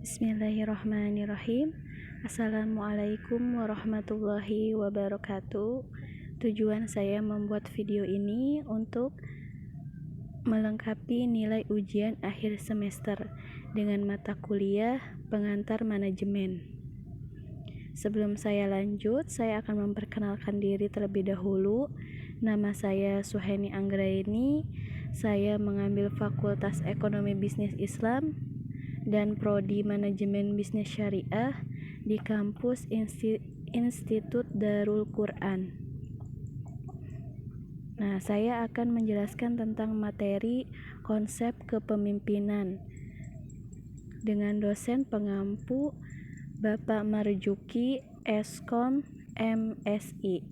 Bismillahirrahmanirrahim. Assalamualaikum warahmatullahi wabarakatuh. Tujuan saya membuat video ini untuk melengkapi nilai ujian akhir semester dengan mata kuliah pengantar manajemen. Sebelum saya lanjut, saya akan memperkenalkan diri terlebih dahulu. Nama saya Suhaini Anggraini. Saya mengambil Fakultas Ekonomi Bisnis Islam dan Prodi Manajemen Bisnis Syariah di kampus Institut Darul Quran. Nah, saya akan menjelaskan tentang materi konsep kepemimpinan dengan dosen pengampu Bapak Marjuki Eskom MSI.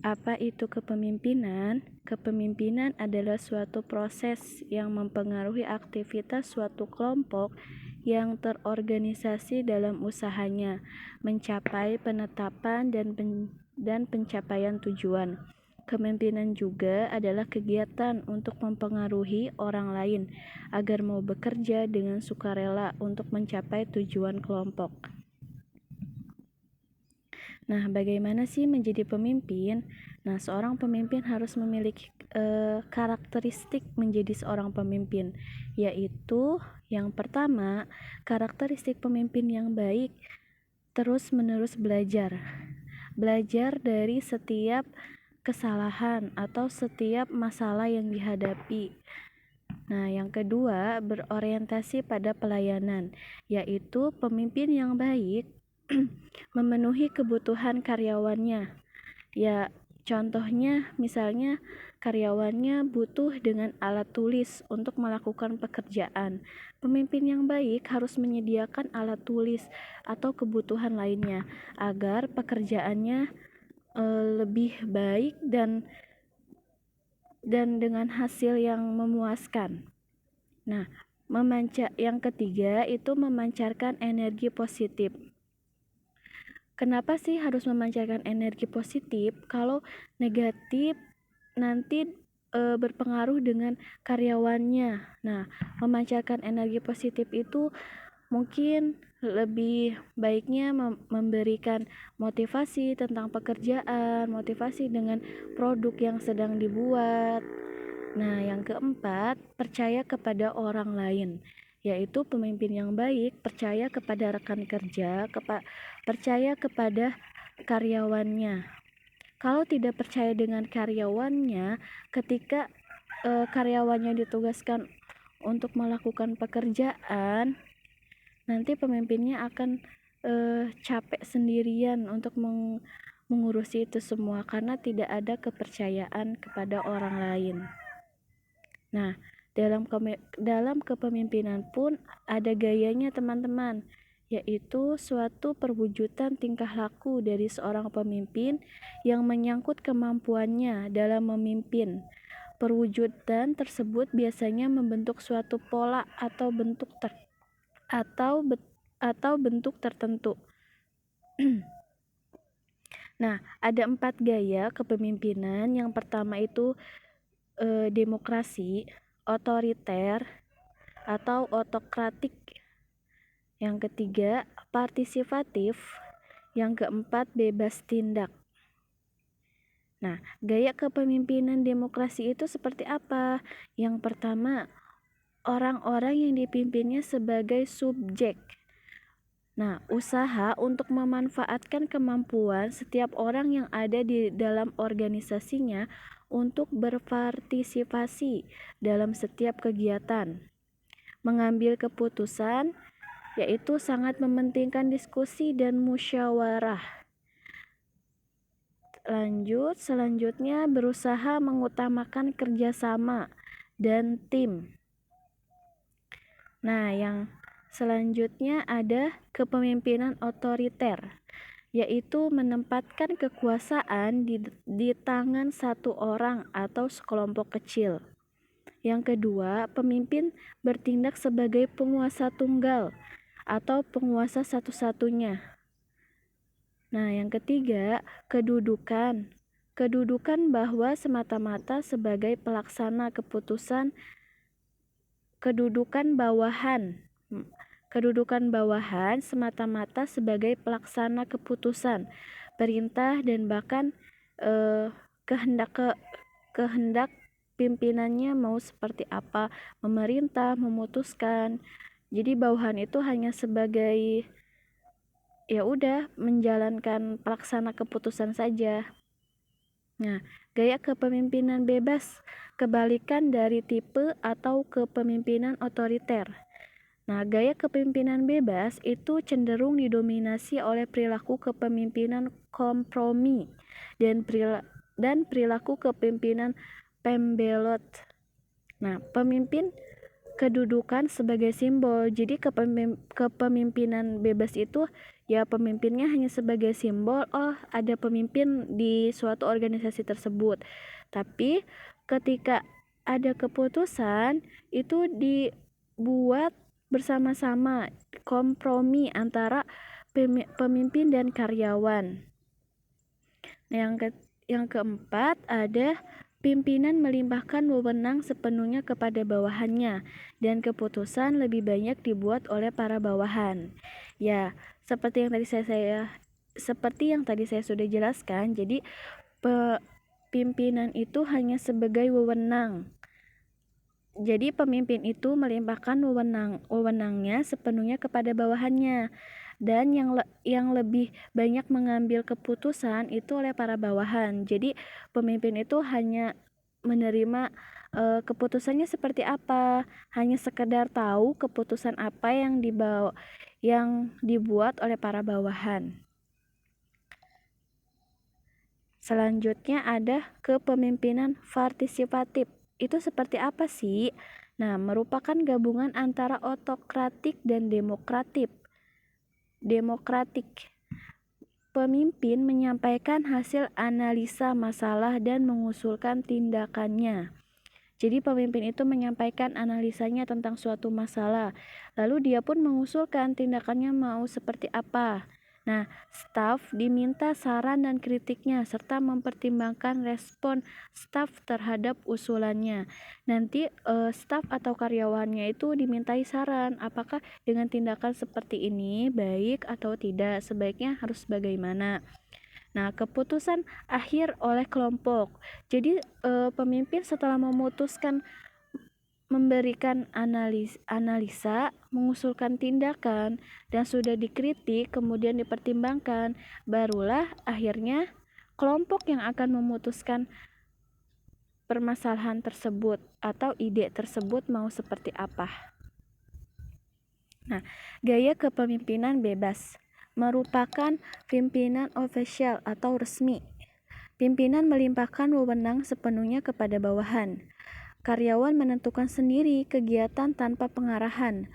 Apa itu kepemimpinan? Kepemimpinan adalah suatu proses yang mempengaruhi aktivitas suatu kelompok yang terorganisasi dalam usahanya mencapai penetapan dan pencapaian tujuan. Kepemimpinan juga adalah kegiatan untuk mempengaruhi orang lain agar mau bekerja dengan sukarela untuk mencapai tujuan kelompok. Nah, bagaimana sih menjadi pemimpin? Nah, seorang pemimpin harus memiliki karakteristik menjadi seorang pemimpin, yaitu yang pertama, karakteristik pemimpin yang baik terus-menerus belajar. Belajar dari setiap kesalahan atau setiap masalah yang dihadapi. Nah, yang kedua, berorientasi pada pelayanan, yaitu pemimpin yang baik memenuhi kebutuhan karyawannya. Ya, contohnya misalnya karyawannya butuh dengan alat tulis untuk melakukan pekerjaan. Pemimpin yang baik harus menyediakan alat tulis atau kebutuhan lainnya agar pekerjaannya lebih baik dan dengan hasil yang memuaskan. Nah, yang ketiga itu memancarkan energi positif. Kenapa sih harus memancarkan energi positif? Kalau negatif nanti berpengaruh dengan karyawannya. Nah, memancarkan energi positif itu mungkin lebih baiknya memberikan motivasi tentang pekerjaan, motivasi dengan produk yang sedang dibuat. Nah, yang keempat, percaya kepada orang lain, yaitu pemimpin yang baik percaya kepada rekan kerja, percaya kepada karyawannya. Kalau tidak percaya dengan karyawannya, ketika karyawannya ditugaskan untuk melakukan pekerjaan, nanti pemimpinnya akan capek sendirian untuk mengurusi itu semua karena tidak ada kepercayaan kepada orang lain. Nah, dalam kepemimpinan pun ada gayanya teman-teman, yaitu suatu perwujudan tingkah laku dari seorang pemimpin yang menyangkut kemampuannya dalam memimpin. Perwujudan tersebut biasanya membentuk suatu pola atau bentuk tertentu. Nah, ada 4 gaya kepemimpinan. Yang pertama itu demokrasi, otoriter, atau otokratik. Yang ketiga, partisipatif. Yang keempat, bebas tindak. Nah, gaya kepemimpinan demokrasi itu seperti apa? Yang pertama, orang-orang yang dipimpinnya sebagai subjek. Nah, usaha untuk memanfaatkan kemampuan setiap orang yang ada di dalam organisasinya untuk berpartisipasi dalam setiap kegiatan. Mengambil keputusan, yaitu sangat mementingkan diskusi dan musyawarah. Selanjutnya berusaha mengutamakan kerjasama dan tim. Nah, yang selanjutnya ada kepemimpinan otoriter, yaitu menempatkan kekuasaan di tangan satu orang atau sekelompok kecil. Yang kedua, pemimpin bertindak sebagai penguasa tunggal atau penguasa satu-satunya. Nah, yang ketiga, kedudukan. Kedudukan bahwa semata-mata sebagai pelaksana keputusan kedudukan bawahan. Kedudukan bawahan semata-mata sebagai pelaksana keputusan, perintah, dan bahkan kehendak pimpinannya mau seperti apa, memerintah, memutuskan. Jadi bawahan itu hanya sebagai ya udah menjalankan pelaksana keputusan saja. Nah, gaya kepemimpinan bebas kebalikan dari tipe atau kepemimpinan otoriter. Nah, gaya kepemimpinan bebas itu cenderung didominasi oleh perilaku kepemimpinan kompromi dan perilaku kepemimpinan pembelot. Nah, pemimpin kedudukan sebagai simbol. Jadi kepemimpinan bebas itu ya pemimpinnya hanya sebagai simbol, oh ada pemimpin di suatu organisasi tersebut. Tapi ketika ada keputusan itu dibuat bersama-sama, kompromi antara pemimpin dan karyawan. Nah, yang keempat ada pimpinan melimpahkan wewenang sepenuhnya kepada bawahannya dan keputusan lebih banyak dibuat oleh para bawahan. Ya, seperti yang tadi saya sudah jelaskan, jadi pimpinan itu hanya sebagai wewenang. Jadi pemimpin itu melimpahkan wewenangnya sepenuhnya kepada bawahannya, dan yang lebih banyak mengambil keputusan itu oleh para bawahan. Jadi pemimpin itu hanya menerima keputusannya seperti apa, hanya sekedar tahu keputusan apa yang dibuat oleh para bawahan. Selanjutnya ada kepemimpinan partisipatif. Itu seperti apa sih? Nah, merupakan gabungan antara otokratik dan demokratik. Pemimpin menyampaikan hasil analisa masalah dan mengusulkan tindakannya. Jadi pemimpin itu menyampaikan analisanya tentang suatu masalah, lalu dia pun mengusulkan tindakannya mau seperti apa. Nah, staf diminta saran dan kritiknya serta mempertimbangkan respon staf terhadap usulannya. Nanti staf atau karyawannya itu dimintai saran, apakah dengan tindakan seperti ini baik atau tidak, sebaiknya harus bagaimana. Nah, keputusan akhir oleh kelompok. Jadi pemimpin setelah memutuskan, memberikan analisa, mengusulkan tindakan, dan sudah dikritik, kemudian dipertimbangkan, barulah akhirnya kelompok yang akan memutuskan permasalahan tersebut atau ide tersebut mau seperti apa. Nah, gaya kepemimpinan bebas merupakan pimpinan ofisial atau resmi. Pimpinan melimpahkan wewenang sepenuhnya kepada bawahan. Karyawan menentukan sendiri kegiatan tanpa pengarahan,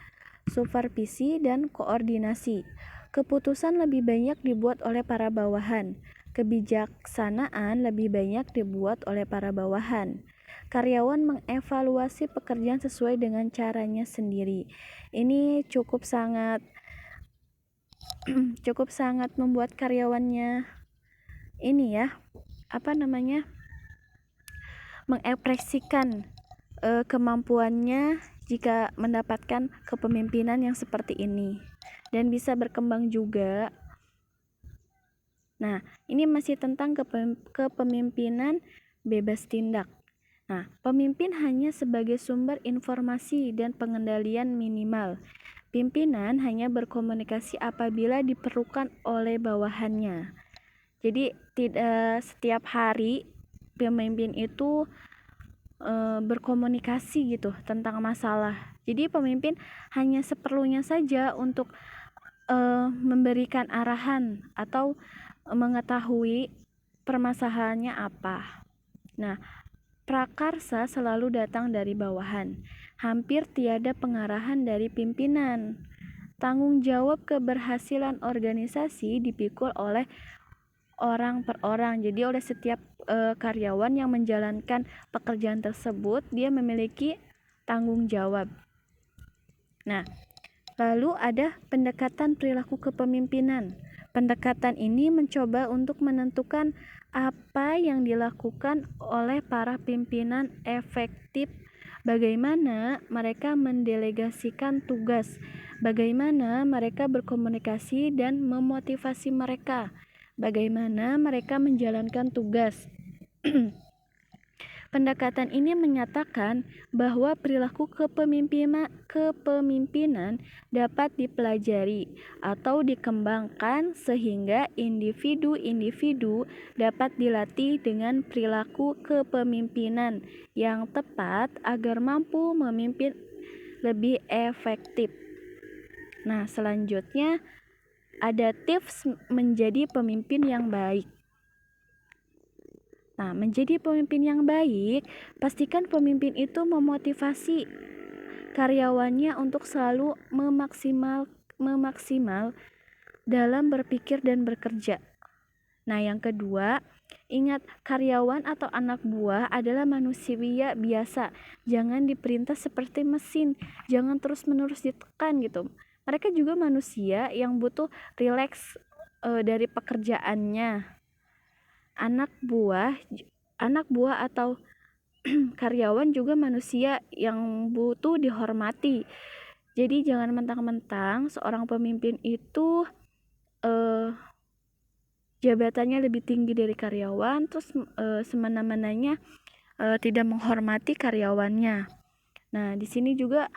supervisi, dan koordinasi. Keputusan lebih banyak dibuat oleh para bawahan. Kebijaksanaan lebih banyak dibuat oleh para bawahan. Karyawan mengevaluasi pekerjaan sesuai dengan caranya sendiri. Ini cukup sangat membuat karyawannya mengekspresikan kemampuannya jika mendapatkan kepemimpinan yang seperti ini, dan bisa berkembang juga. Nah, ini masih tentang kepemimpinan bebas tindak. Nah, pemimpin hanya sebagai sumber informasi dan pengendalian minimal. Pimpinan hanya berkomunikasi apabila diperlukan oleh bawahannya. Jadi tidak setiap hari pemimpin itu berkomunikasi gitu tentang masalah. Jadi pemimpin hanya seperlunya saja untuk memberikan arahan atau mengetahui permasalahannya apa. Nah, prakarsa selalu datang dari bawahan. Hampir tiada pengarahan dari pimpinan. Tanggung jawab keberhasilan organisasi dipikul oleh orang per orang. Jadi oleh setiap karyawan yang menjalankan pekerjaan tersebut, dia memiliki tanggung jawab. Nah, lalu ada pendekatan perilaku kepemimpinan. Pendekatan ini mencoba untuk menentukan apa yang dilakukan oleh para pimpinan efektif bagaimana mereka mendelegasikan tugas, bagaimana mereka berkomunikasi dan memotivasi mereka, bagaimana mereka menjalankan tugas. Pendekatan ini menyatakan bahwa perilaku kepemimpinan dapat dipelajari atau dikembangkan sehingga individu-individu dapat dilatih dengan perilaku kepemimpinan yang tepat agar mampu memimpin lebih efektif. Nah, selanjutnya ada tips menjadi pemimpin yang baik. Nah, menjadi pemimpin yang baik, pastikan pemimpin itu memotivasi karyawannya untuk selalu memaksimal dalam berpikir dan bekerja. Nah, yang kedua, ingat karyawan atau anak buah adalah manusia biasa. Jangan diperintah seperti mesin, jangan terus-menerus ditekan gitu. Mereka juga manusia yang butuh rileks dari pekerjaannya. Anak buah atau karyawan juga manusia yang butuh dihormati. Jadi jangan mentang-mentang seorang pemimpin itu jabatannya lebih tinggi dari karyawan, terus semena-menanya tidak menghormati karyawannya. Nah, di sini juga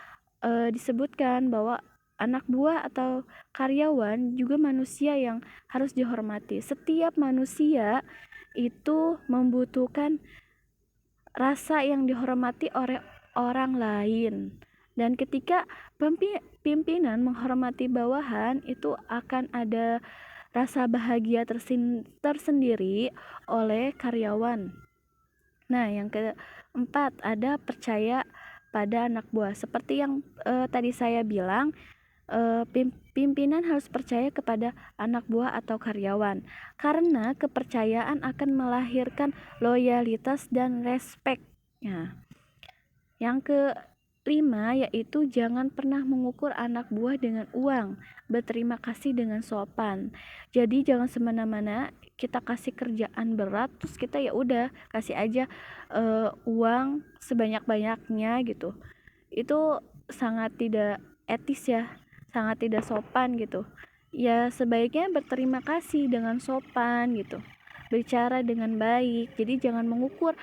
disebutkan bahwa anak buah atau karyawan juga manusia yang harus dihormati. Setiap manusia itu membutuhkan rasa yang dihormati oleh orang lain. Dan ketika pimpinan menghormati bawahan, itu akan ada rasa bahagia tersendiri oleh karyawan. Nah, yang keempat ada percaya pada anak buah. Seperti yang tadi saya bilang, pimpinan harus percaya kepada anak buah atau karyawan, karena kepercayaan akan melahirkan loyalitas dan respect. Nah, yang kelima yaitu jangan pernah mengukur anak buah dengan uang, berterima kasih dengan sopan. Jadi jangan semena-mena kita kasih kerjaan berat terus kita ya udah kasih aja uang sebanyak-banyaknya gitu. Itu sangat tidak etis ya, sangat tidak sopan gitu. Ya sebaiknya berterima kasih dengan sopan gitu, bicara dengan baik. Jadi jangan mengukur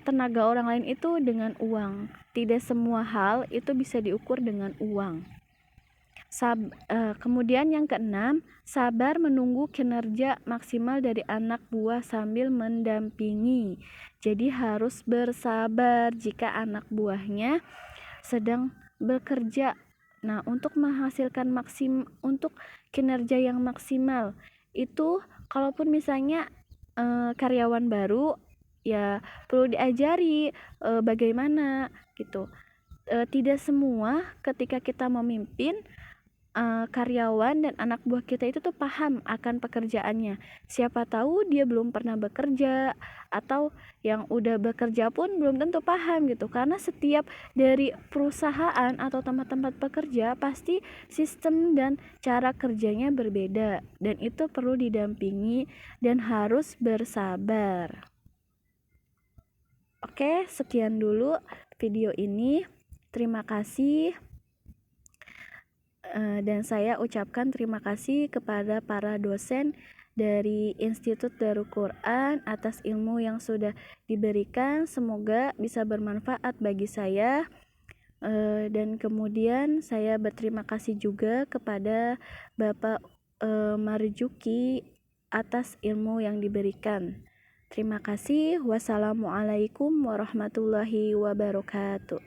tenaga orang lain itu dengan uang. Tidak semua hal itu bisa diukur dengan uang. Kemudian yang keenam, sabar menunggu kinerja maksimal dari anak buah sambil mendampingi. Jadi harus bersabar jika anak buahnya sedang bekerja. Nah, untuk menghasilkan untuk kinerja yang maksimal itu, kalaupun misalnya karyawan baru, ya perlu diajari bagaimana gitu. Tidak semua ketika kita memimpin karyawan dan anak buah kita itu tuh paham akan pekerjaannya. Siapa tahu dia belum pernah bekerja, atau yang udah bekerja pun belum tentu paham gitu. Karena setiap dari perusahaan atau tempat-tempat pekerja pasti sistem dan cara kerjanya berbeda, dan itu perlu didampingi dan harus bersabar. Oke, sekian dulu video ini. Terima kasih. Dan saya ucapkan terima kasih kepada para dosen dari Institut Darul Quran atas ilmu yang sudah diberikan. Semoga bisa bermanfaat bagi saya. Dan kemudian saya berterima kasih juga kepada Bapak Marjuki atas ilmu yang diberikan. Terima kasih. Wassalamualaikum warahmatullahi wabarakatuh.